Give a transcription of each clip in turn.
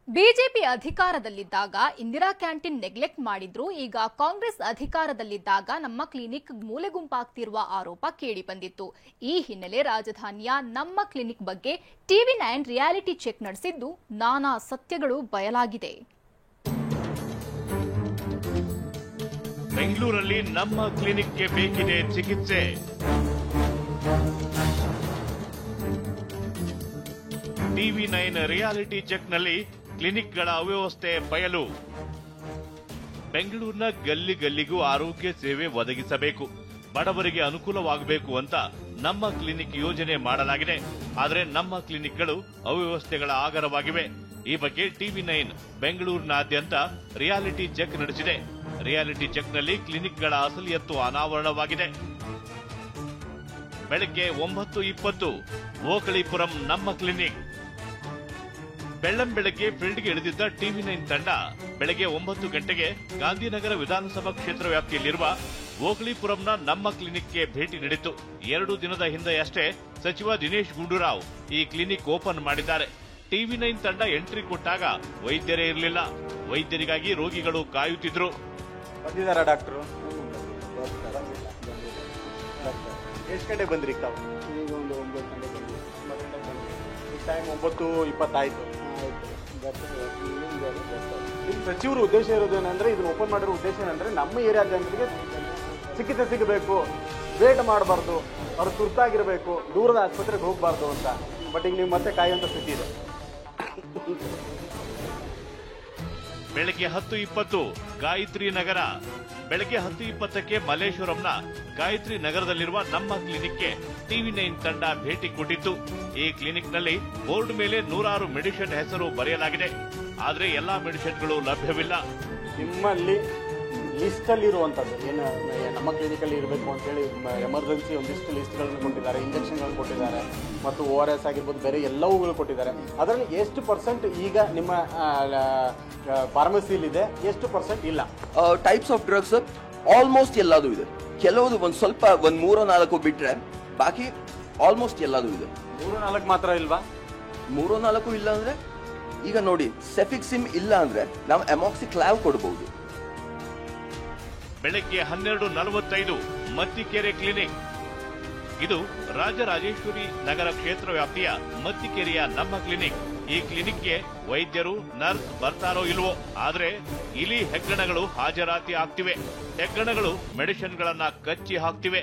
BJP ಅಧಿಕಾರದಲ್ಲಿದ್ದಾಗ Indira canteen neglect ಮಾಡಿದ್ರು. ಈಗ ಕಾಂಗ್ರೆಸ್ ಅಧಿಕಾರದಲ್ಲಿದ್ದಾಗ ನಮ್ಮ ಕ್ಲಿನಿಕ್ ಮೂಲೆಗುಂಪಾಗ್ತಿರುವ ಆರೋಪ ಕೇಳಿಬಂದಿತ್ತು. ಈ ಹಿನ್ನೆಲೆ ರಾಜಧಾನಿಯ ನಮ್ಮ ಕ್ಲಿನಿಕ್ ಬಗ್ಗೆ TV9 ರಿಯಾಲಿಟಿ ಚೆಕ್ ನಡೆಸಿದ್ದು ನಾನಾ ಸತ್ಯಗಳು ಬಯಲಾಗಿದೆ. ಬೆಂಗಳೂರಲ್ಲಿ ನಮ್ಮ ಕ್ಲಿನಿಕ್ಗೆ ಬೇಕಿದೆ ಚಿಕಿತ್ಸೆ. TV9 ರಿಯಾಲಿಟಿ ಚೆಕ್ನಲ್ಲಿ ಕ್ಲಿನಿಕ್ಗಳ ಅವ್ಯವಸ್ಥೆ ಬಯಲು. ಬೆಂಗಳೂರಿನ ಗಲ್ಲಿ ಗಲ್ಲಿಗೂ ಆರೋಗ್ಯ ಸೇವೆ ಒದಗಿಸಬೇಕು, ಬಡವರಿಗೆ ಅನುಕೂಲವಾಗಬೇಕು ಅಂತ ನಮ್ಮ ಕ್ಲಿನಿಕ್ ಯೋಜನೆ ಮಾಡಲಾಗಿದೆ. ಆದರೆ ನಮ್ಮ ಕ್ಲಿನಿಕ್ಗಳು ಅವ್ಯವಸ್ಥೆಗಳ ಆಗರವಾಗಿವೆ. ಈ ಬಗ್ಗೆ TV9 ಬೆಂಗಳೂರಿನಾದ್ಯಂತ ರಿಯಾಲಿಟಿ ಚೆಕ್ ನಡೆಸಿದೆ. ರಿಯಾಲಿಟಿ ಚೆಕ್ನಲ್ಲಿ ಕ್ಲಿನಿಕ್ಗಳ ಅಸಲಿಯತ್ತು ಅನಾವರಣವಾಗಿದೆ. ಬೆಳಗ್ಗೆ 9:20 ಓಕಳಿಪುರಂ ನಮ್ಮ ಕ್ಲಿನಿಕ್. ಬೆಳ್ಳಂಬೆಳಗ್ಗೆ ಫೀಲ್ಡ್ಗೆ ಇಳಿದಿದ್ದ TV9 ತಂಡ ಬೆಳಗ್ಗೆ 9 ಗಂಟೆಗೆ ಗಾಂಧಿನಗರ ವಿಧಾನಸಭಾ ಕ್ಷೇತ್ರ ವ್ಯಾಪ್ತಿಯಲ್ಲಿರುವ ಓಕಳಿಪುರಂನ ನಮ್ಮ ಕ್ಲಿನಿಕ್ಗೆ ಭೇಟಿ ನೀಡಿತು. 2 ದಿನದ ಹಿಂದೆಯಷ್ಟೇ ಸಚಿವ ದಿನೇಶ್ ಗುಂಡೂರಾವ್ ಈ ಕ್ಲಿನಿಕ್ ಓಪನ್ ಮಾಡಿದ್ದಾರೆ. TV9 ತಂಡ ಎಂಟ್ರಿ ಕೊಟ್ಟಾಗ ವೈದ್ಯರೇ ಇರಲಿಲ್ಲ. ವೈದ್ಯರಿಗಾಗಿ ರೋಗಿಗಳು ಕಾಯುತ್ತಿದ್ರು. ಬಂದಿದ್ದಾರಾ ಡಾಕ್ಟರು? ಎಷ್ಟು ಗಂಟೆಗೆ ಬಂದ್ರಿ ತಾವು? ಈಗ ಒಂದು 9 ಗಂಟೆಗೆ ಬಂದ್ವಿ. ಟೈಮ್ 9:20 ಆಯ್ತು. ಇಲ್ಲಿ ಸಚಿವರು ಉದ್ದೇಶ ಇರೋದೇನಂದ್ರೆ, ಇದನ್ನ ಓಪನ್ ಮಾಡಿರೋ ಉದ್ದೇಶ ಏನಂದ್ರೆ, ನಮ್ಮ ಏರಿಯಾ ಜನರಿಗೆ ಚಿಕಿತ್ಸೆ ಸಿಗಬೇಕು, ವೇಟ್ ಮಾಡಬಾರ್ದು, ಅವ್ರು ತುರ್ತಾಗಿರ್ಬೇಕು, ದೂರದ ಆಸ್ಪತ್ರೆಗೆ ಹೋಗಬಾರ್ದು ಅಂತ. ಬಟ್ ಈಗ ನೀವು ಮತ್ತೆ ಕಾಯುವಂತ ಸ್ಥಿತಿ ಇದೆ. ಬೆಳಗ್ಗೆ 10:20 ಗಾಯತ್ರಿ ನಗರ. ಬೆಳಗ್ಗೆ 10:20ಕ್ಕೆ ಮಲ್ಲೇಶ್ವರಂನ ಗಾಯತ್ರಿ ನಗರದಲ್ಲಿರುವ ನಮ್ಮ ಕ್ಲಿನಿಕ್ಗೆ TV9 ತಂಡ ಭೇಟಿ ಕೊಟ್ಟಿತ್ತು. ಈ ಕ್ಲಿನಿಕ್ನಲ್ಲಿ ಬೋರ್ಡ್ ಮೇಲೆ 106 ಮೆಡಿಸಿನ್ ಹೆಸರು ಬರೆಯಲಾಗಿದೆ. ಆದರೆ ಎಲ್ಲಾ ಮೆಡಿಸಿನ್ಗಳು ಲಭ್ಯವಿಲ್ಲ. ನಿಮ್ಮಲ್ಲಿ ಲಿಸ್ಟ್ ಅಲ್ಲಿ ಇರುವಂತದ್ದು ಏನು ನಮ್ಮ ಕ್ಲಿನಿಕ್ ಅಲ್ಲಿ ಇರಬೇಕು ಅಂತ ಹೇಳಿ ಎಮರ್ಜೆನ್ಸಿ ಒಂದಿಷ್ಟು ಲಿಸ್ಟ್ಗಳನ್ನು ಕೊಟ್ಟಿದ್ದಾರೆ, ಇಂಜೆಕ್ಷನ್ಗಳನ್ನು ಕೊಟ್ಟಿದ್ದಾರೆ, ಮತ್ತು ORS ಆಗಿರ್ಬೋದು, ಬೇರೆ ಎಲ್ಲವುಗಳು ಕೊಟ್ಟಿದ್ದಾರೆ. ಅದರಲ್ಲಿ ಎಷ್ಟು ಪರ್ಸೆಂಟ್ ಈಗ ನಿಮ್ಮ ಫಾರ್ಮಸಿಲಿದೆ, ಎಷ್ಟು ಪರ್ಸೆಂಟ್ ಇಲ್ಲ? ಟೈಪ್ಸ್ ಆಫ್ ಡ್ರಗ್ಸ್ ಆಲ್ಮೋಸ್ಟ್ ಎಲ್ಲದೂ ಇದೆ. ಕೆಲವುದು ಒಂದು ಸ್ವಲ್ಪ 3-4 ಬಿಟ್ರೆ ಬಾಕಿ ಆಲ್ಮೋಸ್ಟ್ ಎಲ್ಲದೂ ಇದೆ. 3-4 ಮಾತ್ರ ಇಲ್ವಾ? 3-4 ಇಲ್ಲ ಅಂದ್ರೆ ಈಗ ನೋಡಿ, ಸೆಫಿಕ್ಸಿಮ್ ಇಲ್ಲ ಅಂದ್ರೆ ನಾವು ಅಮಾಕ್ಸಿಕ್ಲಾವ್ ಕೊಡಬಹುದು. ಬೆಳಗ್ಗೆ 12:45 ಮತ್ತಿಕೆರೆ ಕ್ಲಿನಿಕ್. ಇದು ರಾಜರಾಜೇಶ್ವರಿ ನಗರ ಕ್ಷೇತ್ರ ವ್ಯಾಪ್ತಿಯ ಮತ್ತಿಕೆರೆಯ ನಮ್ಮ ಕ್ಲಿನಿಕ್. ಈ ಕ್ಲಿನಿಕ್ಗೆ ವೈದ್ಯರು, ನರ್ಸ್ ಬರ್ತಾರೋ ಇಲ್ವೋ, ಆದ್ರೆ ಇಲಿ ಹೆಗ್ಗಣಗಳು ಹಾಜರಾತಿ ಆಗ್ತಿವೆ. ಹೆಗ್ಗಣಗಳು ಮೆಡಿಸಿನ್ಗಳನ್ನ ಕಚ್ಚಿ ಹಾಕ್ತಿವೆ.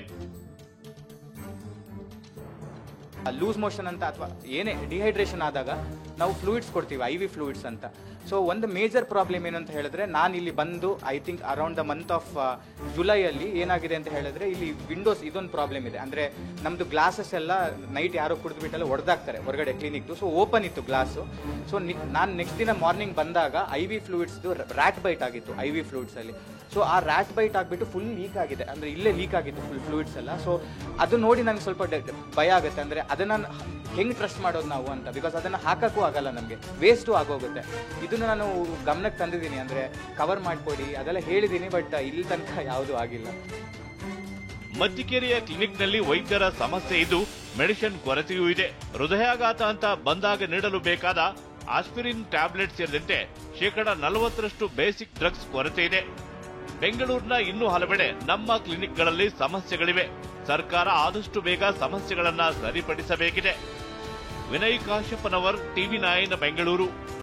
ಲೂಸ್ ಮೋಷನ್ ಅಂತ ಅಥವಾ ಏನೇ ಡಿಹೈಡ್ರೇಷನ್ ಆದಾಗ ನಾವು ಫ್ಲೂಯಿಡ್ಸ್ ಕೊಡ್ತೀವಿ, IV ಫ್ಲೂಯಿಡ್ಸ್ ಅಂತ. ಸೊ ಒಂದು ಮೇಜರ್ ಪ್ರಾಬ್ಲಮ್ ಏನು ಅಂತ ಹೇಳಿದ್ರೆ, ನಾನು ಇಲ್ಲಿ ಬಂದು I think around the month of ಜುಲೈಯಲ್ಲಿ ಏನಾಗಿದೆ ಅಂತ ಹೇಳಿದ್ರೆ, ಇಲ್ಲಿ ವಿಂಡೋಸ್ ಇದೊಂದು ಪ್ರಾಬ್ಲಮ್ ಇದೆ. ಅಂದರೆ ನಮ್ಮದು ಗ್ಲಾಸಸ್ ಎಲ್ಲ ನೈಟ್ ಯಾರೋ ಕುಡಿದ್ಬಿಟ್ಟೆಲ್ಲ ಹೊಡೆದಾಕ್ತಾರೆ ಹೊರಗಡೆ ಕ್ಲಿನಿಕ್ದು. ಸೊ ಓಪನ್ ಇತ್ತು ಗ್ಲಾಸು. ಸೊ ನಾನು ನೆಕ್ಸ್ಟ್ ದಿನ ಮಾರ್ನಿಂಗ್ ಬಂದಾಗ IV ಫ್ಲೂಯಿಡ್ಸ್ದು ರ್ಯಾಟ್ ಬೈಟ್ ಆಗಿತ್ತು IV ಫ್ಲೂಯಿಡ್ಸಲ್ಲಿ. ಸೊ ಆ ರ್ಯಾಟ್ ಬೈಟ್ ಆಗಿಬಿಟ್ಟು ಫುಲ್ ಲೀಕ್ ಆಗಿದೆ, ಅಂದರೆ ಇಲ್ಲೇ ಲೀಕ್ ಆಗಿತ್ತು ಫುಲ್ ಫ್ಲೂಯಿಡ್ಸ್ ಎಲ್ಲ. ಸೊ ಅದು ನೋಡಿ ನನಗೆ ಸ್ವಲ್ಪ ಭಯ ಆಗುತ್ತೆ. ಅಂದರೆ ಅದನ್ನು ಹೆಂಗೆ ಟ್ರಸ್ಟ್ ಮಾಡೋದು ನಾವು ಅಂತ, ಬಿಕಾಸ್ ಅದನ್ನು ಹಾಕಕ್ಕೂ ಆಗಲ್ಲ, ನಮಗೆ ವೇಸ್ಟು ಆಗೋಗುತ್ತೆ. ಇದನ್ನು ನಾನು ಗಮನಕ್ಕೆ ತಂದಿದ್ದೀನಿ, ಅಂದರೆ ಕವರ್ ಮಾಡಿಕೊಡಿ ಅದೆಲ್ಲ ಹೇಳಿದ್ದೀನಿ, ಬಟ್ ಇಲ್ಲಿ ತನಕ ಯಾವುದೂ ಆಗಿಲ್ಲ. ಮತ್ತಿಕೆರೆಯ ಕ್ಲಿನಿಕ್ನಲ್ಲಿ ವೈದ್ಯರ ಸಮಸ್ಯೆ ಇದ್ದು ಮೆಡಿಸಿನ್ ಕೊರತೆಯೂ ಇದೆ. ಹೃದಯಾಘಾತ ಅಂತ ಬಂದಾಗ ನೀಡಲು ಬೇಕಾದ ಆಸ್ಪಿರಿನ್ ಟ್ಯಾಬ್ಲೆಟ್ ಸೇರಿದಂತೆ 40% ಬೇಸಿಕ್ ಡ್ರಗ್ಸ್ ಕೊರತೆ ಇದೆ. ಬೆಂಗಳೂರಿನ ಇನ್ನೂ ಹಲವೆಡೆ ನಮ್ಮ ಕ್ಲಿನಿಕ್ಗಳಲ್ಲಿ ಸಮಸ್ಯೆಗಳಿವೆ. ಸರ್ಕಾರ ಆದಷ್ಟು ಬೇಗ ಸಮಸ್ಯೆಗಳನ್ನ ಸರಿಪಡಿಸಬೇಕಿದೆ. ವಿನಯ್ ಕಾಶ್ಯಪ್ಪನವರ್, TV9 ಬೆಂಗಳೂರು.